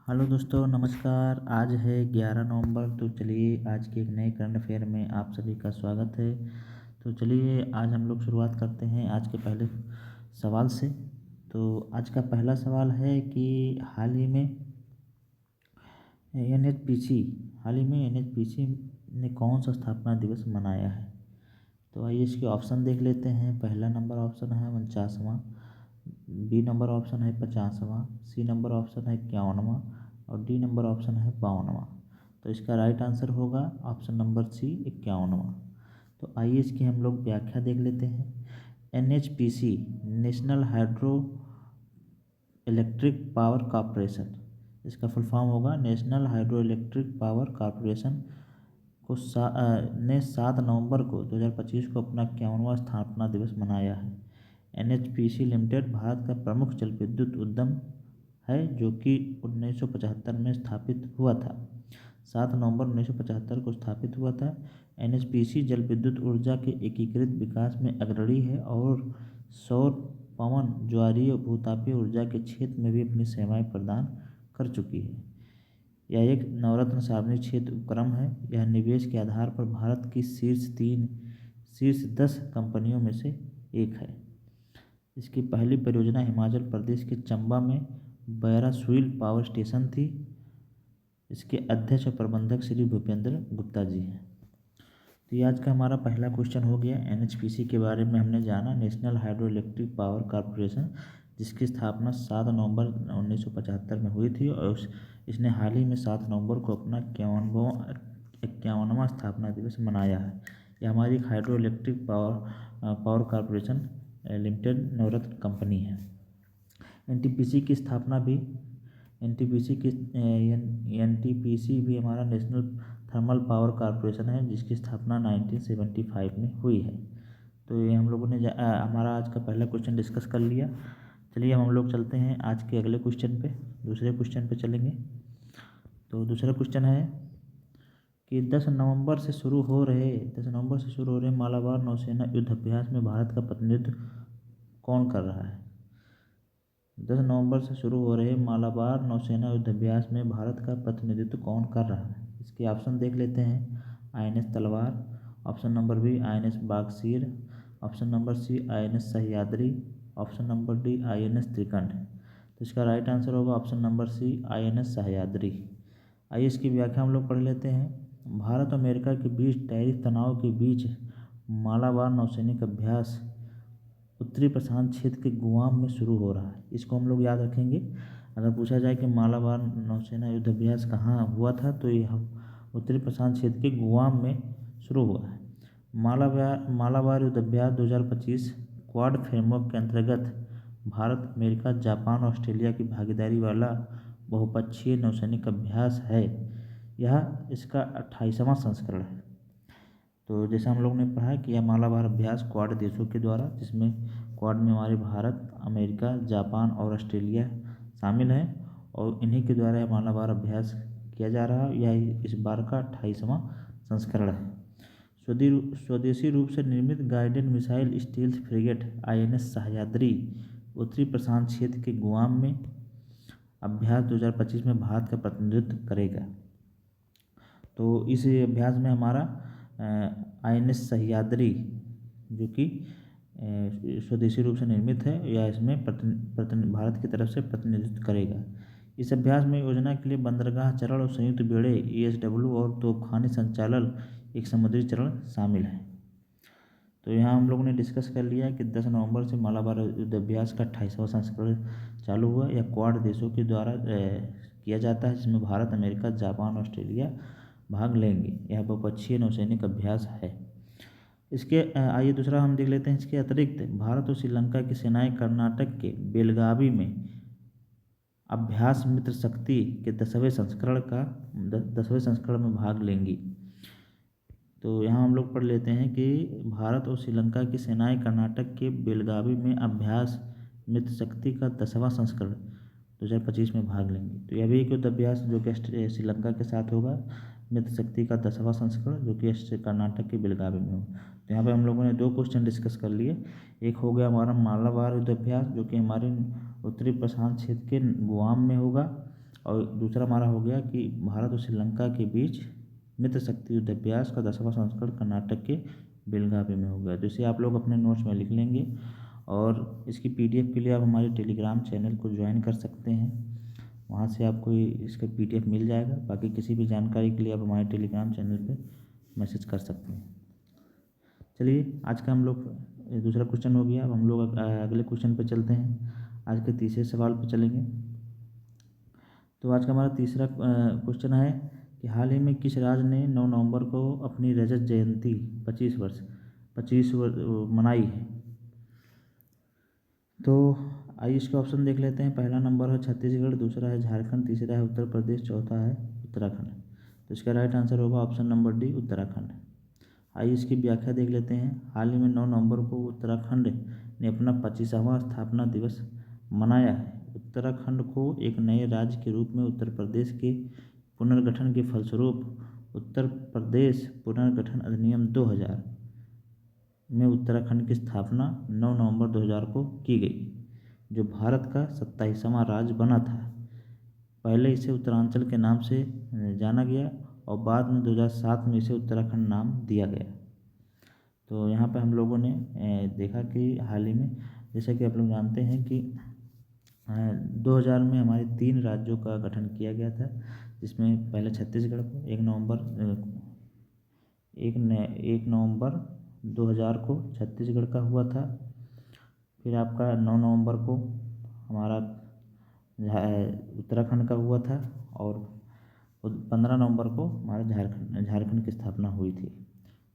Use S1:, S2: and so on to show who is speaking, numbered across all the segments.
S1: Hello दोस्तों, नमस्कार। आज है 11 नवंबर। तो चलिए आज के एक नए करंट अफेयर में आप सभी का स्वागत है। तो चलिए आज हम लोग शुरुआत करते हैं आज के पहले सवाल से। तो आज का पहला सवाल है कि हाल ही में एनएचपीसी ने कौन सा स्थापना दिवस मनाया है। तो आइए इसके ऑप्शन देख लेते हैं। पहला नंबर ऑप्शन है 49वां, बी नंबर ऑप्शन है 50वां, सी नंबर ऑप्शन है 51वां और डी नंबर ऑप्शन है 52वां। तो इसका राइट आंसर होगा ऑप्शन नंबर सी 51वां। तो आइए इसकी हम लोग व्याख्या देख लेते हैं। NHPC national hydro electric power corporation, इसका फुल फॉर्म होगा national hydro electric power corporation ने 7 नवंबर को 2025 को अपना 51वां स्थापना दिवस मनाया है। एनएचपीसी लिमिटेड भारत का प्रमुख जल विद्युत उद्यम है जो कि 1975 में स्थापित हुआ था। 7 नवंबर 1975 को स्थापित हुआ था। एनएचपीसी जल विद्युत ऊर्जा के एकीकृत विकास में अग्रणी है और सौर, पवन, ज्वारीय, भूतापीय ऊर्जा के क्षेत्र में भी अपनी सेवाएं प्रदान कर चुकी है। यह एक नवरत्न सार्वजनिक क्षेत्र उपक्रम है। यह निवेश के आधार पर भारत की शीर्ष 10 कंपनियों में से एक है। इसकी पहली परियोजना हिमाचल प्रदेश के चंबा में बैरासुइल पावर स्टेशन थी। इसके अध्यक्ष और प्रबंधक श्री भूपेंद्र गुप्ता जी हैं। तो ये आज का हमारा पहला क्वेश्चन हो गया। एनएचपीसी के बारे में हमने जाना, national hydro electric power corporation, जिसकी स्थापना 7 नवंबर 1975 में हुई थी और इसने हाल ही में 7 नवंबर को अपना 51वां स्थापना दिवस मनाया है। यह हमारी hydro electric power corporation limited नवरत्न कंपनी है। एनटीपीसी की स्थापना भी एनटीपीसी भी हमारा नेशनल थर्मल पावर कॉरपोरेशन है जिसकी स्थापना 1975 में हुई है। तो ये हम लोगों ने हमारा आज का पहला क्वेश्चन डिस्कस कर लिया। चलिए हम लोग चलते हैं आज के अगले क्वेश्चन पे, दूसरे क्वेश्चन पे चलेंगे। तो दूसरा क्वेश्चन है कि 10 नवंबर से शुरू हो रहे मालाबार नौसेना युद्ध अभ्यास में भारत का प्रतिनिधित्व कौन कर रहा है। 10 नवंबर से शुरू हो रहे मालाबार नौसेना युद्ध अभ्यास में भारत का प्रतिनिधित्व कौन कर रहा है। इसके ऑप्शन देख लेते हैं। INS Talwar, option number B INS Vagsheer, option number C INS Sahyadri, option number D INS Trikand. तो इसका राइट आंसर होगा option number C INS Sahyadri. आइए इसकी व्याख्या हम लोग पढ़ लेते हैं। भारत और अमेरिका के बीच टैरिफ तनाव के बीच मालाबार नौसैनिक अभ्यास उत्तरी प्रशांत क्षेत्र के गुआम में शुरू हो रहा है। इसको हम लोग याद रखेंगे। अगर पूछा जाए कि मालाबार नौसेना युद्ध अभ्यास कहाँ हुआ था तो यह उत्तरी प्रशांत क्षेत्र के गुआम में शुरू हुआ है। मालाबार युद्ध अभ्यास 2025 क्वाड फ्रेमवर्क के अंतर्गत भारत, अमेरिका, जापान और ऑस्ट्रेलिया की भागीदारी वाला बहुपक्षीय नौसैनिक अभ्यास है। यह इसका 28वां संस्करण है। तो जैसे हम लोग ने पढ़ा कि यह मालाबार अभ्यास क्वाड देशों के द्वारा, जिसमें क्वाड में हमारे भारत, अमेरिका, जापान और ऑस्ट्रेलिया शामिल हैं और इन्हीं के द्वारा यह मालाबार अभ्यास किया जा रहा है। यह इस बार का 28वां संस्करण है। स्वदेशी रूप से निर्मित guided missile stealth frigate INS Sahyadri उत्तरी प्रशांत क्षेत्र के गुआम में अभ्यास 2025 में भारत का प्रतिनिधित्व करेगा। तो इस अभ्यास में हमारा आईएनएस सह्याद्री जो कि स्वदेशी रूप से निर्मित है, या इसमें भारत की तरफ से प्रतिनिधित्व करेगा। इस अभ्यास में योजना के लिए बंदरगाह चरण और संयुक्त बेड़े ESW और तोपखाने संचालन एक समुद्री चरण शामिल है। तो यहाँ हम लोगों ने डिस्कस कर लिया कि 10 नवंबर से मालाबार युद्ध अभ्यास का 28वां संस्करण चालू हुआ। यह क्वाड देशों के द्वारा किया जाता है, जिसमें भारत, अमेरिका, जापान, ऑस्ट्रेलिया भाग लेंगे। यह बहुपक्षीय नौसैनिक अभ्यास है। इसके आइए दूसरा हम देख लेते हैं। इसके अतिरिक्त भारत और श्रीलंका की सेनाएं कर्नाटक के बेलगावी में अभ्यास मित्र शक्ति के 10वें संस्करण में भाग लेंगी। तो यहाँ हम लोग पढ़ लेते हैं कि भारत और श्रीलंका की सेनाएं कर्नाटक के बेलगावी में अभ्यास मित्र शक्ति का 10वां संस्करण 2025 में भाग लेंगे। तो यह भी एक युद्ध अभ्यास जो कि श्रीलंका के साथ होगा, मित्र शक्ति का 10वां संस्करण जो कि कर्नाटक के बेलगावी में हो। तो यहाँ पे हम लोगों ने 2 क्वेश्चन डिस्कस कर लिए। एक हो गया हमारा मालाबार युद्ध अभ्यास जो कि हमारे उत्तरी प्रशांत क्षेत्र के गुआम में होगा, और दूसरा हमारा हो गया कि भारत और श्रीलंका के बीच मित्र शक्ति युद्ध अभ्यास का 10वां संस्करण कर्नाटक के बेलगावी में हो गया। तो इसे आप लोग अपने नोट्स में लिख लेंगे और इसकी PDF के लिए आप हमारे टेलीग्राम चैनल को ज्वाइन कर सकते हैं, वहाँ से आपको इसका PDF मिल जाएगा। बाकी किसी भी जानकारी के लिए आप हमारे टेलीग्राम चैनल पे मैसेज कर सकते हैं। चलिए आज का हम लोग दूसरा क्वेश्चन हो गया। अब हम लोग अगले क्वेश्चन पे चलते हैं। आज के तीसरे सवाल पे चलेंगे। तो आज का हमारा तीसरा क्वेश्चन है कि हाल ही में किस राज्य ने 9 नवंबर को अपनी रजत जयंती 25 वर्ष मनाई है। तो आइए इसके ऑप्शन देख लेते हैं। पहला नंबर है छत्तीसगढ़, दूसरा है झारखंड, तीसरा है उत्तर प्रदेश, चौथा है उत्तराखंड। तो इसका राइट आंसर होगा ऑप्शन नंबर डी, उत्तराखंड। आइए इसकी व्याख्या देख लेते हैं। हाल ही में 9 नवंबर को उत्तराखंड ने अपना 25वां स्थापना दिवस मनाया है। उत्तराखंड को एक नए राज्य के रूप में उत्तर प्रदेश के पुनर्गठन के फलस्वरूप उत्तर प्रदेश पुनर्गठन अधिनियम 2000 में उत्तराखंड की स्थापना 9 नवंबर 2000 को की गई, जो भारत का 27वां राज्य बना था। पहले इसे उत्तरांचल के नाम से जाना गया और बाद में 2007 में इसे उत्तराखंड नाम दिया गया। तो यहाँ पे हम लोगों ने देखा कि हाल ही में, जैसा कि आप लोग जानते हैं कि 2000 में हमारे 3 राज्यों का गठन किया गया था, जिसमें पहले छत्तीसगढ़ को 1 नवंबर 2000 को छत्तीसगढ़ का हुआ था। फिर आपका 9 नवंबर को हमारा उत्तराखंड का हुआ था और 15 नवंबर को हमारा झारखंड की स्थापना हुई थी।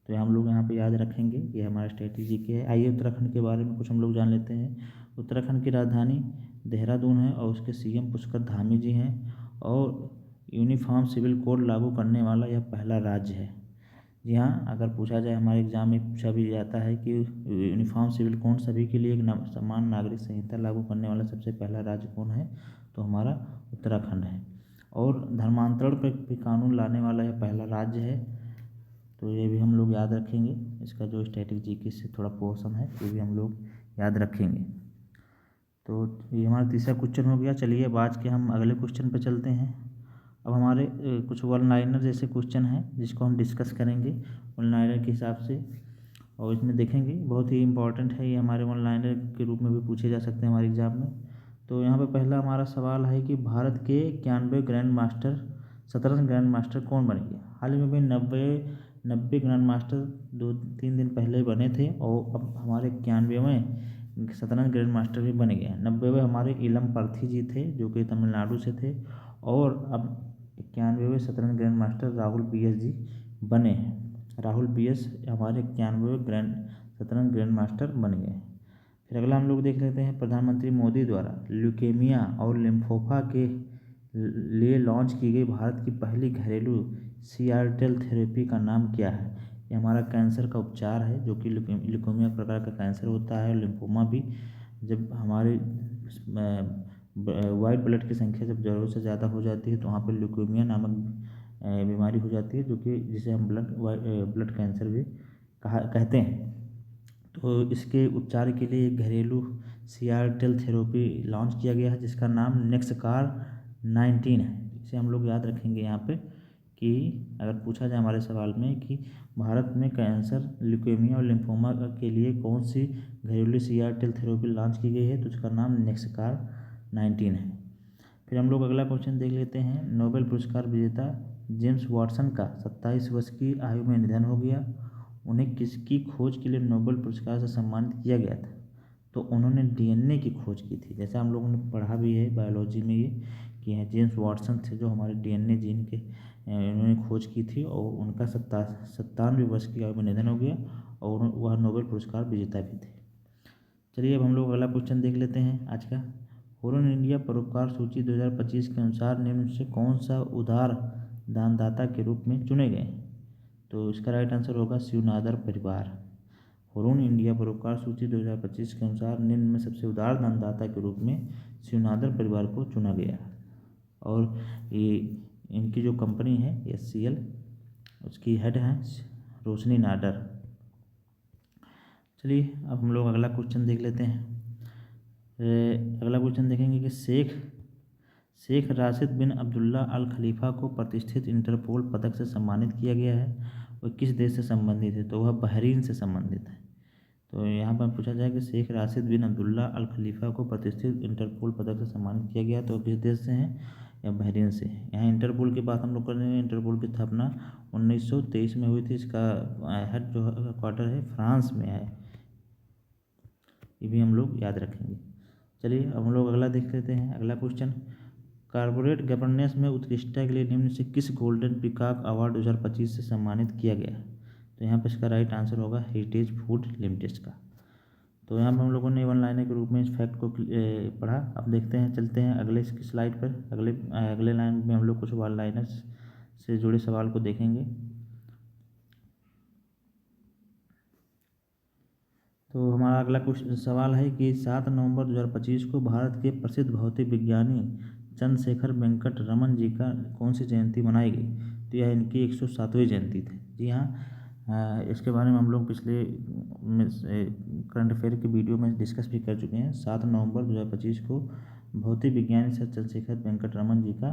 S1: तो हम लोग यहाँ पे याद रखेंगे, ये हमारा स्ट्रेटेजी के है। आइए उत्तराखंड के बारे में कुछ हम लोग जान लेते हैं। उत्तराखंड की राजधानी देहरादून है और उसके CM पुष्कर धामी जी हैं और यूनिफॉर्म सिविल कोड लागू करने वाला यह पहला राज्य है। जी हाँ, अगर पूछा जाए, हमारे एग्जाम में पूछा भी जाता है कि यूनिफॉर्म सिविल कोड सभी के लिए एक समान नागरिक संहिता लागू करने वाला सबसे पहला राज्य कौन है, तो हमारा उत्तराखंड है। और धर्मांतरण पर भी कानून लाने वाला यह पहला राज्य है। तो ये भी हम लोग याद रखेंगे। इसका जो स्ट्रेटेजी से थोड़ा पोर्शन है ये भी हम लोग याद रखेंगे। तो ये हमारा तीसरा क्वेश्चन हो गया। चलिए अब आज के हम अगले क्वेश्चन पे चलते हैं। अब हमारे कुछ वन लाइनर जैसे क्वेश्चन हैं जिसको हम डिस्कस करेंगे वन लाइनर के हिसाब से, और इसमें देखेंगे बहुत ही इंपॉर्टेंट है। ये हमारे वन लाइनर के रूप में भी पूछे जा सकते हैं हमारे एग्जाम में। तो यहाँ पे पहला हमारा सवाल है कि भारत के 91 ग्रैंड मास्टर शतरंज ग्रैंड मास्टर कौन बनेंगे। हाल ही में भी 90 ग्रैंड मास्टर 2-3 दिन पहले बने थे और अब हमारे 91वें शतरंज ग्रैंड मास्टर भी बने गए हैं। 90वें हमारे इलम पार्थी जी थे जो कि तमिलनाडु से थे, और अब 91वें शतरंज ग्रैंड मास्टर राहुल BS जी बने हैं। राहुल BS हमारे 91वें शतरंज ग्रैंड मास्टर बन गए हैं। फिर अगला हम लोग देख लेते हैं, प्रधानमंत्री मोदी द्वारा ल्यूकेमिया और लिम्फोमा के लिए लॉन्च की गई भारत की पहली घरेलू CAR-T थेरेपी का नाम क्या है। ये हमारा कैंसर का उपचार है, जो कि ल्यूकेमिया प्रकार का कैंसर होता है और लिम्फोमा भी। जब हमारे वाइट ब्लड की संख्या जब ज़रूरत से ज़्यादा हो जाती है तो वहाँ पर ल्यूकेमिया नामक बीमारी हो जाती है, जो कि जिसे हम ब्लड कैंसर भी कहते हैं। तो इसके उपचार के लिए घरेलू CAR-T थेरेपी लॉन्च किया गया है जिसका नाम NexCAR19 है। इसे हम लोग याद रखेंगे यहाँ पे कि अगर पूछा जाए हमारे सवाल में कि भारत में कैंसर, ल्यूकेमिया और लिम्फोमा के लिए कौन सी घरेलू CAR-T थेरेपी लॉन्च की गई है, तो उसका नाम NexCAR19 है। फिर हम लोग अगला क्वेश्चन देख लेते हैं। नोबेल पुरस्कार विजेता जेम्स वाटसन का 27 वर्ष की आयु में निधन हो गया। उन्हें किसकी खोज के लिए नोबेल पुरस्कार से सम्मानित किया गया था, तो उन्होंने DNA की खोज की थी। जैसे हम लोगों ने पढ़ा भी है बायोलॉजी में ये कि जेम्स वाटसन थे जो हमारे DNA जीन के उन्होंने खोज की थी, और उनका 97 वर्ष की आयु में निधन हो गया और वह नोबेल पुरस्कार विजेता भी थे। चलिए अब हम लोग अगला क्वेश्चन देख लेते हैं आज का। हुरन इंडिया परोपकार सूची 2025 के अनुसार निम्न से कौन सा उदार दानदाता के रूप में चुने गए, तो इसका राइट आंसर होगा शिवनादर परिवार। हुरन इंडिया परोपकार सूची 2025 के अनुसार निम्न में सबसे उदार दानदाता के रूप में शिवनादर परिवार को चुना गया। और ये इनकी जो कंपनी है SCL, उसकी हेड हैं रोशनी नाडर। चलिए अब हम लोग अगला क्वेश्चन देख लेते हैं। अगला क्वेश्चन देखेंगे कि शेख राशिद बिन अब्दुल्ला अल खलीफा को प्रतिष्ठित इंटरपोल पदक से सम्मानित किया गया है। वह किस देश से संबंधित है? तो वह बहरीन से संबंधित है। तो यहाँ पर पूछा जाए कि शेख राशिद बिन अब्दुल्ला अल खलीफा को प्रतिष्ठित इंटरपोल पदक से सम्मानित किया गया, तो किस देश से हैं? या बहरीन से है। यहाँ इंटरपोल की बात हम लोग कर रहे हैं। इंटरपोल की स्थापना 1923 में हुई थी। इसका हेड जो क्वार्टर है फ्रांस में है। ये भी हम लोग याद रखेंगे। चलिए अब हम लोग अगला देख लेते हैं। अगला क्वेश्चन, कॉर्पोरेट गवर्नेंस में उत्कृष्टता के लिए निम्न से किस गोल्डन पीकॉक अवार्ड 2025 से सम्मानित किया गया है? तो यहाँ पर इसका राइट आंसर होगा हेरिटेज फूड लिमिटेड का। तो यहाँ पर हम लोगों ने वन लाइनर के रूप में इस फैक्ट को पढ़ा। अब देखते हैं, चलते हैं अगले स्लाइड पर। अगले लाइन में हम लोग कुछ वन लाइनर्स से जुड़े सवाल को देखेंगे। तो हमारा अगला क्वेश्चन सवाल है कि 7 नवंबर 2025 को भारत के प्रसिद्ध भौतिक विज्ञानी चंद्रशेखर वेंकट रमन जी का कौन सी जयंती मनाई गई? तो यह इनकी 107वीं जयंती थी। जी हाँ, इसके बारे में हम लोग पिछले करंट अफेयर की वीडियो में डिस्कस भी कर चुके हैं। 7 नवंबर 2025 को भौतिक विज्ञानी सर चंद्रशेखर वेंकट रमन जी का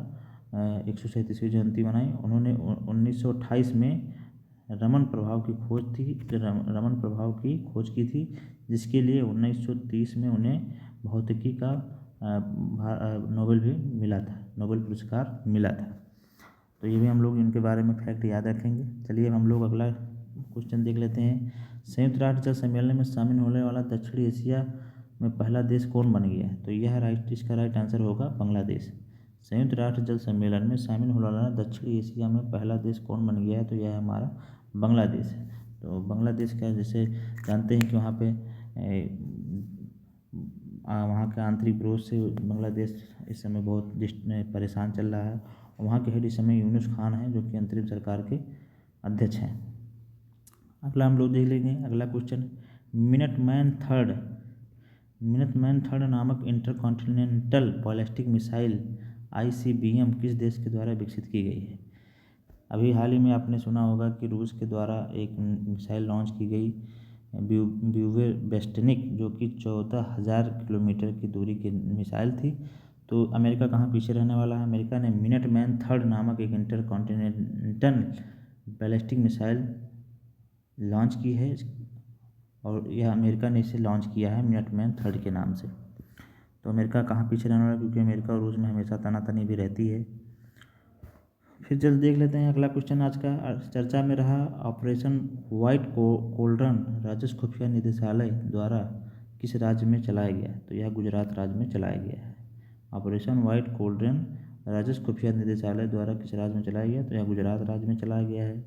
S1: 137वीं जयंती मनाई। उन्होंने 1928 में रमन प्रभाव की खोज की थी, जिसके लिए 1930 में उन्हें भौतिकी का नोबेल भी मिला था, नोबेल पुरस्कार मिला था। तो ये भी हम लोग इनके बारे में फैक्ट याद रखेंगे। चलिए हम लोग अगला क्वेश्चन देख लेते हैं। संयुक्त राष्ट्र जल सम्मेलन में शामिल होने वाला दक्षिणी एशिया में पहला देश कौन बन गया है? तो इसका राइट आंसर होगा बांग्लादेश। संयुक्त राष्ट्र जल सम्मेलन में शामिल होने वाला दक्षिणी एशिया में पहला देश कौन बन गया है? तो यह हमारा बांग्लादेश है। तो बांग्लादेश का जैसे जानते हैं कि वहाँ के आंतरिक विरोध से बांग्लादेश इस समय बहुत परेशान चल रहा है। वहाँ के हेड इस समय यूनुस खान हैं, जो कि अंतरिम सरकार के अध्यक्ष हैं। अगला हम लोग देख लेंगे। अगला क्वेश्चन, मिनटमैन थर्ड नामक इंटरकॉन्टिनेंटल बैलिस्टिक मिसाइल ICBM किस देश के द्वारा विकसित की गई है? अभी हाल ही में आपने सुना होगा कि रूस के द्वारा एक मिसाइल लॉन्च की गई ब्यूवेस्टनिक, जो कि 14,000 किलोमीटर की दूरी की मिसाइल थी। तो अमेरिका कहाँ पीछे रहने वाला है? अमेरिका ने मिनटमैन थर्ड नामक एक इंटरकॉन्टिनेंटल बैलिस्टिक मिसाइल लॉन्च की है, और यह अमेरिका ने इसे लॉन्च किया है मिनटमैन थर्ड के नाम से। तो अमेरिका कहाँ पीछे रहने वाला है? क्योंकि अमेरिका और रूस में हमेशा तनातनी भी रहती है। फिर जल्द देख लेते हैं अगला क्वेश्चन। आज का चर्चा में रहा, ऑपरेशन व्हाइट कोल्ड्रन राजस्व खुफिया निदेशालय द्वारा किस राज्य में चलाया गया? तो यह गुजरात राज्य में चलाया गया है। ऑपरेशन व्हाइट कोल्ड्रन राजस्व खुफिया निदेशालय द्वारा किस राज्य में चलाया गया? तो यह गुजरात राज्य में चलाया गया है।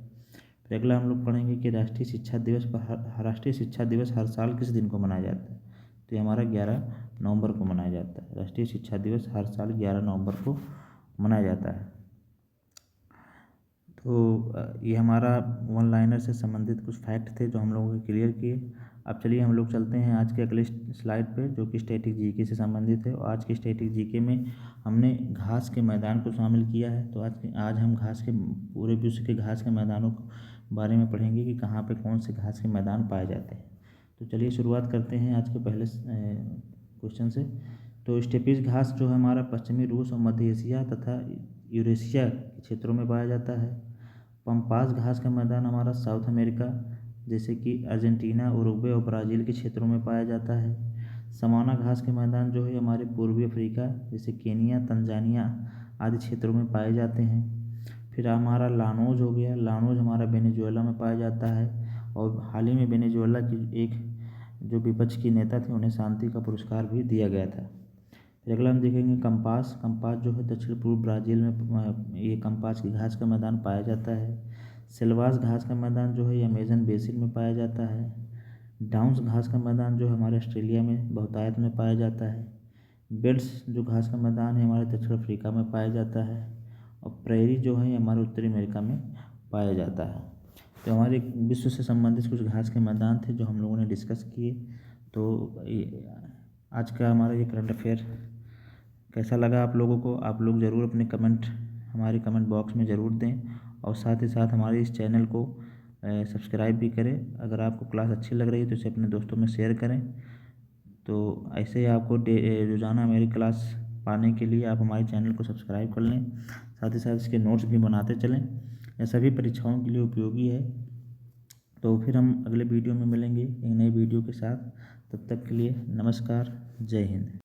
S1: फिर अगला हम लोग पढ़ेंगे कि राष्ट्रीय शिक्षा दिवस हर साल किस दिन को मनाया जाता है? तो ये हमारा 11 नवंबर को मनाया जाता है। राष्ट्रीय शिक्षा दिवस हर साल 11 नवंबर को मनाया जाता है। तो ये हमारा वन लाइनर से संबंधित कुछ फैक्ट थे जो हम लोगों ने क्लियर किए। अब चलिए हम लोग चलते हैं आज के अगले स्लाइड पे, जो कि स्टैटिक जीके से संबंधित है। और आज के स्टैटिक जीके में हमने घास के मैदान को शामिल किया है। तो आज हम पूरे विश्व के घास के मैदानों के बारे में पढ़ेंगे कि कहाँ पे कौन से घास के मैदान पाए जाते हैं। तो चलिए शुरुआत करते हैं आज के पहले क्वेश्चन से। तो स्टेपीज घास जो है हमारा पश्चिमी रूस और मध्य एशिया तथा यूरेशिया के क्षेत्रों में पाया जाता है। पम्पास घास का मैदान हमारा साउथ अमेरिका जैसे कि अर्जेंटीना, उरुग्वे और ब्राज़ील के क्षेत्रों में पाया जाता है। समाना घास के मैदान जो है हमारे पूर्वी अफ्रीका जैसे केनिया, तंजानिया आदि क्षेत्रों में पाए जाते हैं। फिर हमारा लानोज हो गया। लानोज हमारा वेनेजुएला में पाया जाता है, और हाल ही में वेनेजुएला की एक जो विपक्ष की नेता थे उन्हें शांति का पुरस्कार भी दिया गया था। फिर अगला हम देखेंगे कंपास जो है दक्षिण पूर्व ब्राज़ील में ये कंपास की घास का मैदान पाया जाता है। सिल्वास घास का मैदान जो है अमेजन बेसिन में पाया जाता है। डाउन्स घास का मैदान जो है हमारे ऑस्ट्रेलिया में बहुतायत में पाया जाता है। बेल्ट्स जो घास का मैदान है हमारे दक्षिण अफ्रीका में पाया जाता है। और प्रेरी जो है हमारे उत्तरी अमेरिका में पाया जाता है। तो हमारे विश्व से संबंधित कुछ घास के मैदान थे जो हम लोगों ने डिस्कस किए। तो आज का हमारा ये करंट अफेयर कैसा लगा आप लोगों को? आप लोग ज़रूर अपने कमेंट हमारे कमेंट बॉक्स में ज़रूर दें, और साथ ही साथ हमारे इस चैनल को सब्सक्राइब भी करें। अगर आपको क्लास अच्छी लग रही है तो इसे अपने दोस्तों में शेयर करें। तो ऐसे ही आपको रोज़ाना मेरी क्लास पाने के लिए आप हमारे चैनल को सब्सक्राइब कर लें। साथ ही साथ इसके नोट्स भी बनाते चलें। यह सभी परीक्षाओं के लिए उपयोगी है। तो फिर हम अगले वीडियो में मिलेंगे एक नई वीडियो के साथ। तब तक के लिए नमस्कार, जय हिंद।